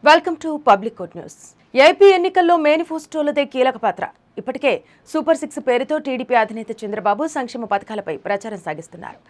Welcome to public good news. AP ఎన్నికల్లో మేనిఫెస్టోలదే కీలక పాత్ర. ఇప్పటికే సూపర్ 6 పేరుతో టీడీపీ అధినేత చంద్రబాబు సంక్షేమ పథకాలపై ప్రచారం సాగిస్తున్నారు.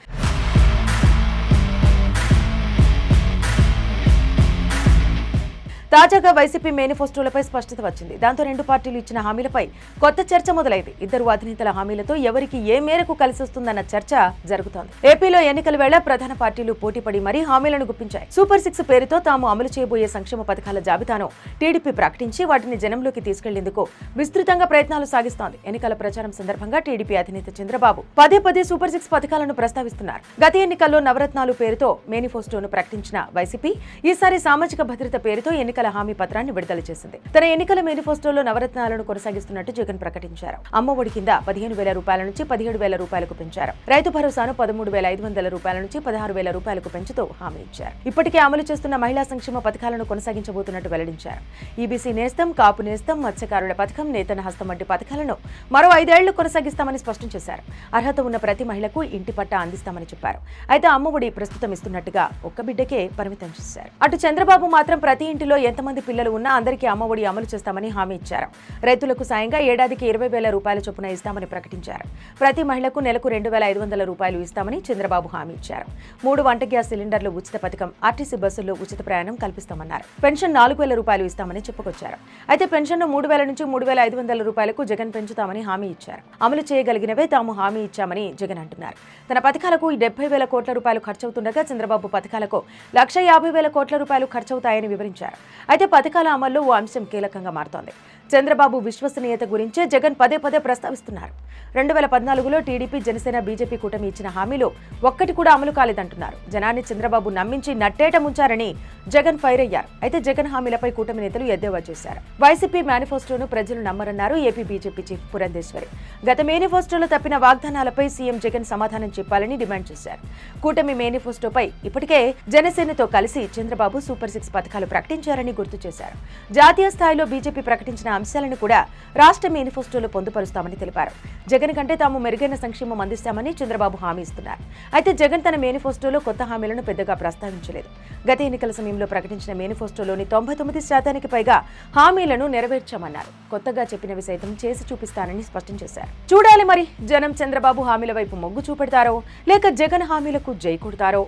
తాజాగా వైసీపీ మేనిఫెస్టోలపై స్పష్టత వచ్చింది. దాంతో రెండు పార్టీలు ఇచ్చిన హామీలపై కొత్త చర్చ మొదలైంది. ఇద్దరు అధినేతల హామీలతో ఎవరికి ఏ మేరకు కలిసి వస్తుందన్న చర్చ జరుగుతోంది. ఏపీలో ఎన్నికల వేళ ప్రధాన పార్టీలు పోటీపడి మరీ హామీలను గుప్పించాయి. సూపర్ 6 పేరుతో తాము అమలు చేయబోయే సంక్షేమ పథకాల జాబితాను టీడీపీ ప్రకటించి వాటిని జనంలోకి తీసుకెళ్లేందుకు విస్తృతంగా ప్రయత్నాలు సాగిస్తోంది. ఎన్నికల ప్రచారం సందర్భంగా టీడీపీ అధినేత చంద్రబాబు పదే సూపర్ 6 పథకాలను ప్రస్తావిస్తున్నారు. గత ఎన్నికల్లో నవరత్నాలు పేరుతో మేనిఫెస్టోను ప్రకటించిన వైసీపీ ఈసారి సామాజిక భద్రత పేరుతో ఎన్నికల హామీ పత్రాన్ని విడుదల చేసింది. తన ఎన్నికల మేనిఫెస్టోలో నవరత్నాలను కొనసాగిస్తున్నట్టు జగన్ ప్రకటించారు. అమ్మ ఒడి కింద 15,000 రూపాయల నుంచి 17,000 రూపాయలకు పెంచారు. రైతు భరోసాను 13,500 రూపాయల నుంచి 16,000 రూపాయలకు పెంచుతూ హామీ ఇచ్చారు. ఇప్పటికే అమలు చేస్తున్న మహిళా సంక్షేమ పథకాలను కొనసాగించబోతున్నట్టు వెల్లడించారు. ఈబీసీ నేస్తం, కాపు నేస్తం, మత్స్యకారుల పథకం, నేతన హస్తం వంటి పథకాలను మరో 5 ఏళ్లు కొనసాగిస్తామని స్పష్టం చేశారు. అర్హత ఉన్న ప్రతి మహిళకు ఇంటి పట్టా అందిస్తామని చెప్పారు. అయితే అమ్మ ఒడి ప్రస్తుతం ఇస్తున్నట్టుగా ఒక్క బిడ్డకే పరిమితం చేశారు. అటు చంద్రబాబు మాత్రం ప్రతి ఇంటిలో ఎంతమంది పిల్లలు ఉన్నా అందరికీ అమ్మ ఒడి అమలు చేస్తామని హామీ ఇచ్చారు. రైతులకు సాయంగా ఏడాదికి 20,000 రూపాయల చొప్పున ఇస్తామని ప్రకటించారు. ప్రతి మహిళకు నెలకు 2,500 రూపాయలు ఇస్తామని చంద్రబాబు హామీ ఇచ్చారు. 3 వంట గ్యాస్ సిలిండర్లు ఉచిత పథకం, ఆర్టీసీ బస్సుల్లో ఉచిత ప్రయాణం కల్పిస్తామన్నారు. పెన్షన్ 4,000 రూపాయలు ఇస్తామని చెప్పుకొచ్చారు. అయితే పెన్షన్ను 3,000 నుంచి 3,500 రూపాయలకు జగన్ పెంచుతామని హామీ ఇచ్చారు. అమలు చేయగలిగినవే తాము హామీ ఇచ్చామని జగన్ అంటున్నారు. తన పథకాలకు 70,000 కోట్ల రూపాయలు ఖర్చవుతుండగా చంద్రబాబు పథకాలకు 1,50,000 కోట్ల రూపాయలు ఖర్చవుతాయని వివరించారు. అయితే పథకాల అమల్లో ఓ అంశం కీలకంగా మారుతోంది. చంద్రబాబు విశ్వసనీయత గురించే జగన్ పదే ప్రస్తావిస్తున్నారు. 2014లో టీడీపీ, జనసేన, బీజేపీ కూటమి ఇచ్చిన హామీలు ఒక్కటి కూడా అమలు కాలేదంటున్నారు. జనాన్ని చంద్రబాబు నమ్మించి నట్టేట ముంచారని జగన్ ఫైర్ అయ్యారు. అయితే జగన్ హామీలపై కూటమి నేతలు ఎద్దేవా చేశారు. వైసీపీ మేనిఫెస్టోను ప్రజలు నమ్మరన్నారు ఏపీ బీజేపీ చీఫ్ పురంధేశ్వరి. గత మేనిఫెస్టోలో తప్పిన వాగ్దానాలపై సీఎం జగన్ సమాధానం చెప్పాలని డిమాండ్ చేశారు. కూటమి మేనిఫెస్టోపై ఇప్పటికే జనసేనతో కలిసి చంద్రబాబు సూపర్ 6 పథకాలు ప్రకటించారని గుర్తు చేశారు. జాతీయ స్థాయిలో బీజేపీ ప్రకటించిన అంశాలను కూడా రాష్ట్ర మేనిఫెస్టోలో పొందుపరుస్తామని తెలిపారు. జగన్ కంటే తాము మెరుగైన సంక్షేమం అందిస్తామని చంద్రబాబు హామీ ఇస్తున్నారు. అయితే జగన్ తన మేనిఫెస్టోలో కొత్త హామీలను పెద్దగా ప్రస్తావించలేదు. గత ఎన్నికల సమయంలో ప్రకటించిన మేనిఫెస్టోలోని 99% పైగా హామీలను నెరవేర్చామన్నారు. కొత్తగా చెప్పినవి సైతం చేసి చూపిస్తానని స్పష్టం చేశారు. చూడాలి మరి జనం చంద్రబాబు హామీల వైపు మొగ్గు చూపెడతారో లేక జగన్ హామీలకు జై కొడతారో.